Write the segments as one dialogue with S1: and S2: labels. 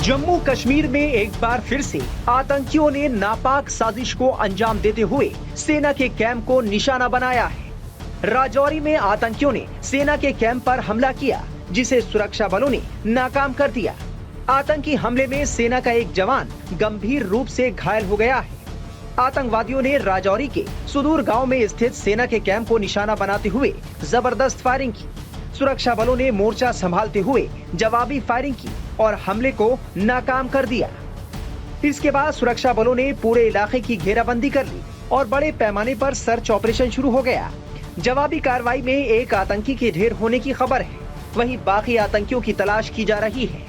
S1: जम्मू कश्मीर में एक बार फिर से आतंकियों ने नापाक साजिश को अंजाम देते हुए सेना के कैंप को निशाना बनाया है। राजौरी में आतंकियों ने सेना के कैंप पर हमला किया, जिसे सुरक्षा बलों ने नाकाम कर दिया। आतंकी हमले में सेना का एक जवान गंभीर रूप से घायल हो गया है। आतंकवादियों ने राजौरी के सुदूर गांव में स्थित सेना के कैंप को निशाना बनाते हुए जबरदस्त फायरिंग की। सुरक्षा बलों ने मोर्चा संभालते हुए जवाबी फायरिंग की और हमले को नाकाम कर दिया। इसके बाद सुरक्षा बलों ने पूरे इलाके की घेराबंदी कर ली और बड़े पैमाने पर सर्च ऑपरेशन शुरू हो गया। जवाबी कार्रवाई में एक आतंकी के ढेर होने की खबर है, वहीं बाकी आतंकियों की तलाश की जा रही है।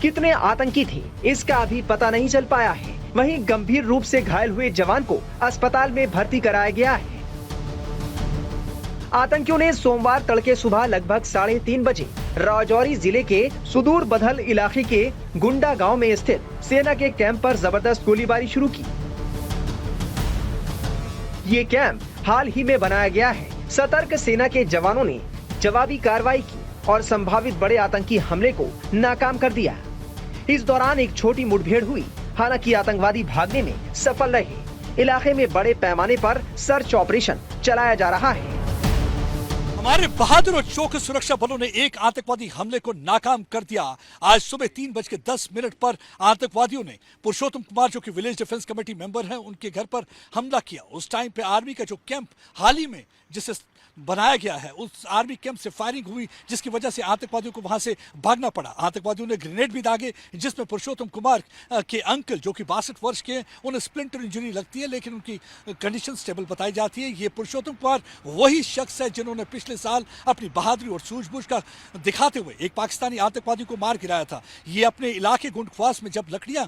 S1: कितने आतंकी थे, इसका अभी पता नहीं चल पाया है। वहीं गंभीर रूप से घायल हुए जवान को अस्पताल में भर्ती कराया गया है। आतंकियों ने सोमवार तड़के सुबह लगभग 3:30 बजे राजौरी जिले के सुदूर बधल इलाके के गुंडा गांव में स्थित सेना के कैंप पर जबरदस्त गोलीबारी शुरू की। ये कैंप हाल ही में बनाया गया है। सतर्क सेना के जवानों ने जवाबी कार्रवाई की और संभावित बड़े आतंकी हमले को नाकाम कर दिया। इस दौरान एक छोटी मुठभेड़ हुई, हालांकि आतंकवादी भागने में सफल रहे। इलाके में बड़े पैमाने पर सर्च ऑपरेशन चलाया जा रहा है।
S2: हमारे बहादुर और चौकस सुरक्षा बलों ने एक आतंकवादी हमले को नाकाम कर दिया। आज सुबह 3:10 पर आतंकवादियों ने पुरुषोत्तम कुमार, जो कि विलेज डिफेंस कमेटी मेंबर हैं, उनके घर पर हमला किया। उस टाइम पे आर्मी का जो कैंप हाल ही में जिसे बनाया गया है, उस आर्मी कैंप से फायरिंग हुई, जिसकी वजह से आतंकवादियों को वहां से भागना पड़ा। आतंकवादियों ने ग्रेनेड भी दागे, जिसमें पुरुषोत्तम कुमार के अंकल, जो कि 62 वर्ष के हैं, उन्हें स्प्लिंटर इंजरी लगती है, लेकिन उनकी कंडीशन स्टेबल बताई जाती है। ये पुरुषोत्तम कुमार वही शख्स है जिन्होंने पिछले साल अपनी बहादुरी और सूझबूझ का दिखाते हुए एक पाकिस्तानी आतंकवादी को मार गिराया था। ये अपने इलाके गुंडख्वास में जब लकड़ियां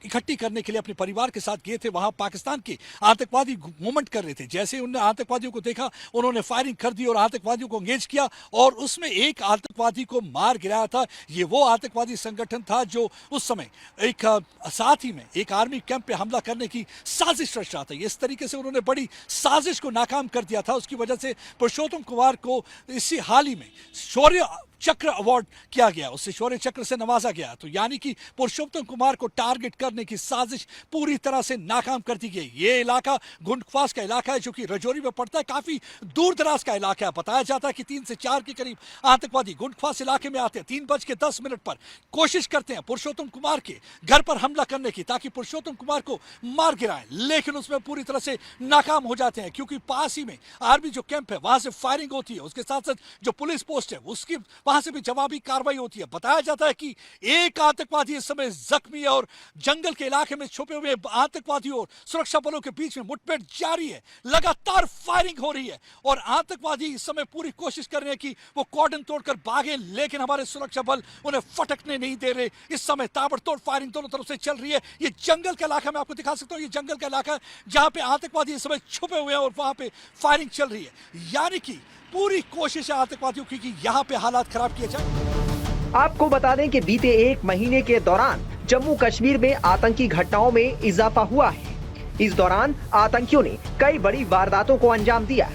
S2: इकट्ठी करने के लिए अपने परिवार के साथ गए थे, वहां पाकिस्तान के आतंकवादी मूवमेंट कर रहे थे। जैसे उन्होंने आतंकवादियों को देखा, उन्होंने फायरिंग कर दी और आतंकवादियों को एंगेज किया और उसमें एक आतंकवादी को मार गिराया था। ये वो आतंकवादी संगठन था जो उस समय एक साथ ही में एक आर्मी कैंप पे हमला करने की साजिश रच रहा था। इस तरीके से उन्होंने बड़ी साजिश को नाकाम कर दिया था। उसकी वजह से पुरुषोत्तम कुमार को इसी हाल ही में शौर्य चक्र अवार्ड किया गया, उससे शौर्य चक्र से नवाजा गया। तो यानी कि पुरुषोत्तम कुमार को टारगेट करने की साजिश पूरी तरह से नाकाम कर दी गई। ये इलाका गुंडख्वास का इलाका है, जो कि राजौरी में पड़ता है, काफी दूर दराज का इलाका है। बताया जाता है कि 3 से 4 के करीब आतंकवादी गुंडख्वास इलाके में आते हैं। 3:10 पर कोशिश करते हैं पुरुषोत्तम कुमार के घर पर हमला करने की, ताकि पुरुषोत्तम कुमार को मार गिराएं, लेकिन उसमें पूरी तरह से नाकाम हो जाते हैं, क्योंकि पास ही में आर्मी जो कैंप है, वहां से फायरिंग होती है। उसके साथ साथ जो पुलिस पोस्ट है, उसकी वहां से भी जवाबी कार्रवाई होती है। बताया जाता है कि एक आतंकवादी इस समय जख्मी है और जंगल के इलाके में छुपे हुए आतंकवादियों और सुरक्षा बलों के बीच में मुठभेड़ जारी है। लगातार फायरिंग हो रही है और आतंकवादी इस समय पूरी कोशिश कर रहे हैं कि वो कॉर्डन तोड़कर भागे, लेकिन हमारे सुरक्षा बल उन्हें फटकने नहीं दे रहे। इस समय ताबड़तोड़ फायरिंग दोनों तरफ से चल रही है। ये जंगल का इलाका मैं आपको दिखा सकता हूं। ये जंगल का इलाका है जहां पे आतंकवादी इस समय छुपे हुए हैं और वहां पे फायरिंग चल रही है। यानी कि पूरी कोशिश है आतंकवादियों की कि यहां पे हालात खराब किए जाए।
S1: आपको बता दें कि बीते 1 महीने के दौरान जम्मू कश्मीर में आतंकी घटनाओं में इजाफा हुआ है। इस दौरान आतंकियों ने कई बड़ी वारदातों को अंजाम दिया,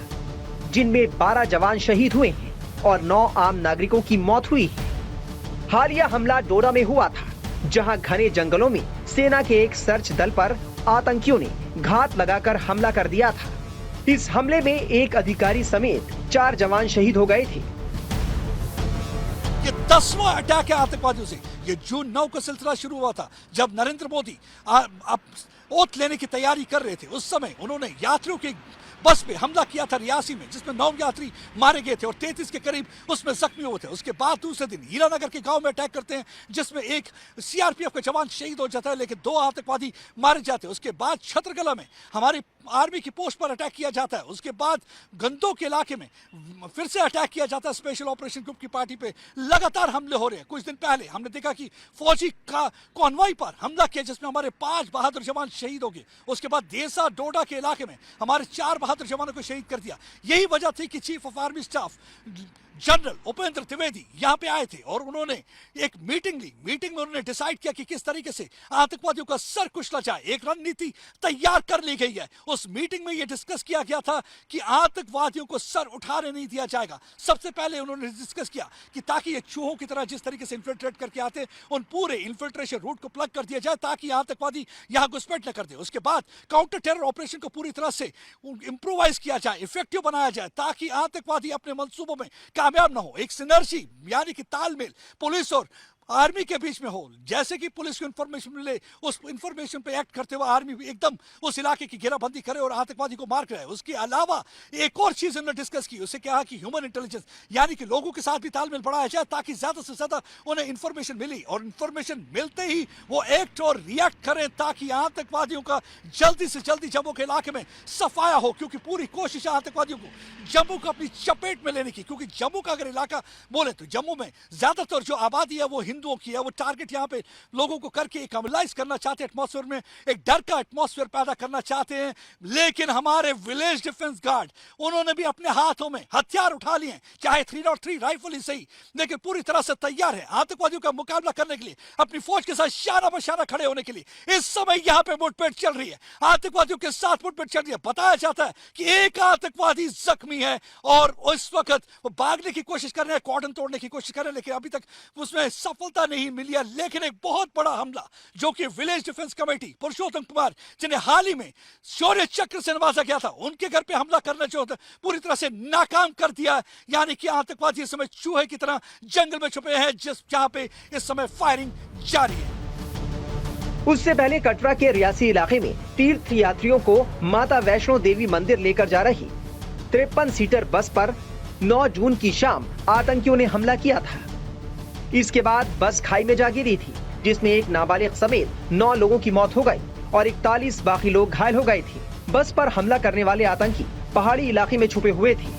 S1: जिनमें 12 जवान शहीद हुए हैं और 9 आम नागरिकों की मौत हुई है। हालिया हमला डोडा में हुआ था, जहां घने जंगलों में सेना के एक सर्च दल पर आतंकियों ने घात लगाकर हमला कर दिया था। इस हमले में एक अधिकारी समेत 4 जवान शहीद हो गए थे।
S2: ये 10वां अटैक है आतंकवादियों से। ये जून 9 का सिलसिला शुरू हुआ था, जब नरेंद्र मोदी ओथ लेने की तैयारी कर रहे थे। उस समय उन्होंने यात्रियों के बस पे हमला किया था रियासी में, जिसमें 9 यात्री मारे गए थे और 33 के करीब उसमें जख्मी हुए थे। उसके बाद दूसरे दिन हीरानगर के गांव में अटैक करते हैं, जिसमें एक सीआरपीएफ का जवान शहीद हो जाता है, लेकिन 2 आतंकवादी मारे जाते हैं। उसके बाद छतरगला में हमारी आर्मी की पोस्ट पर अटैक किया जाता है। उसके बाद गंदो के इलाके में फिर से अटैक किया जाता है स्पेशल ऑपरेशन ग्रुप की पार्टी पे। लगातार हमले हो रहे हैं। कुछ दिन पहले हमने देखा कि फौजी का कॉन्वॉय पर हमला किया, जिसमें हमारे 5 बहादुर जवान शहीद हो गए। उसके बाद देसा डोडा के इलाके में हमारे 4 बहादुर जवानों को शहीद कर दिया। यही वजह थी कि chief of army staff general Upendra Trivedi यहाँ पे आए थे और उन्होंने एक मीटिंग ली। मीटिंग में उन्होंने डिसाइड किया कि किस तरीके से आतंकवादियों का सर कुचला जाए। एक रणनीति तैयार कर ली गई है। उस मीटिंग में यह डिस्कस किया गया था कि आतंकवादियों को सर उठाने नहीं दिया जाएगा। सबसे पहले उन्होंने डिस्कस किया कि ताकि ये चूहों की तरह जिस तरीके से इन्फिल्ट्रेट करके आते उन पूरे इन्फिल्ट्रेशन रूट को प्लग कर दिया जाए ताकि आतंकवादी यहाँ घुसपैठ न कर दे। उसके बाद काउंटर टेरर ऑपरेशन को पूरी तरह से इंप्रोवाइज किया जाए, इफेक्टिव बनाया जाए ताकि आतंकवादी अपने मंसूबों में कामयाब ना हो। एक सिनर्जी यानी कि तालमेल पुलिस और आर्मी के बीच में हो। जैसे कि पुलिस को इंफॉर्मेशन मिले, उस इंफॉर्मेशन पे एक्ट करते हुए आर्मी एकदम उस इलाके की घेराबंदी करे और आतंकवादी को मार कराए। उसके अलावा एक और चीज उन्होंने डिस्कस की, उसे कहा कि ह्यूमन इंटेलिजेंस यानी कि लोगों के साथ भी तालमेल बढ़ाया जाए ताकि ज्यादा से ज्यादा उन्हें इंफॉर्मेशन मिली और इंफॉर्मेशन मिलते ही वो एक्ट और रिएक्ट करें ताकि आतंकवादियों का जल्दी से जल्दी जम्मू के इलाके में सफाया हो। क्योंकि पूरी कोशिश है आतंकवादियों को जम्मू को अपनी चपेट में लेने की। क्योंकि जम्मू का अगर इलाका बोले तो जम्मू में ज्यादातर जो आबादी है वो हिंदुओं की है। वो टारगेट यहाँ पे लोगों को करके एक कमलाइज करना चाहते हैं, एटमॉस्फेयर में एक डर का एटमॉस्फेयर पैदा करना चाहते हैं। लेकिन हमारे विलेज डिफेंस गार्ड उन्होंने भी अपने हाथों में हथियार उठा लिए, चाहे 303 राइफल ही सही, लेकिन पूरी तरह से तैयार है आतंकवादियों का मुकाबला करने के लिए, अपनी फौज के साथ शाना बशाना खड़े होने के लिए। इस समय यहाँ पे मुठभेड़ चल रही है, आतंकवादियों के साथ मुठभेड़ चल रही है। बताया जाता है कि एक आतंकवादी जख्मी है और उस वक्त वो भागने की कोशिश कर रहे हैं, कॉर्डन तोड़ने की कोशिश कर रहे हैं, लेकिन अभी तक उसमें सफलता नहीं मिली है। लेकिन एक बहुत बड़ा हमला जो कि विलेज डिफेंस कमेटी पुरुषोत्तम कुमार जिन्हें हाल ही में शौर्य चक्र से नवाजा गया था, उनके घर पे हमला करना जो पूरी तरह से नाकाम कर दिया। यानी कि आतंकवादी इस समय चूहे की तरह जंगल में छुपे हैं जहां पे इस समय फायरिंग जारी है।
S1: उससे पहले कटरा के रियासी इलाके में तीर्थ यात्रियों को माता वैष्णो देवी मंदिर लेकर जा रही 53 सीटर बस पर 9 जून की शाम आतंकियों ने हमला किया था। इसके बाद बस खाई में जा गिरी थी, जिसमें एक नाबालिग समेत 9 लोगों की मौत हो गई और 41 बाकी लोग घायल हो गए थे। बस पर हमला करने वाले आतंकी पहाड़ी इलाके में छुपे हुए थे।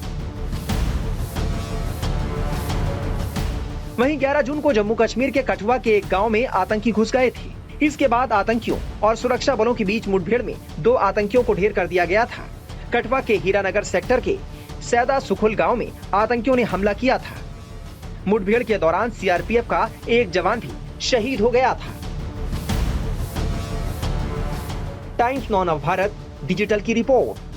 S1: वहीं 11 जून को जम्मू कश्मीर के कठुआ के एक गांव में आतंकी घुस गए थे। इसके बाद आतंकियों और सुरक्षा बलों के बीच मुठभेड़ में 2 आतंकियों को ढेर कर दिया गया था। कठुआ के हीरानगर सेक्टर के सैदा सुखुल गांव में आतंकियों ने हमला किया था। मुठभेड़ के दौरान सीआरपीएफ का एक जवान भी शहीद हो गया था। टाइम्स नाउ नव भारत डिजिटल की रिपोर्ट।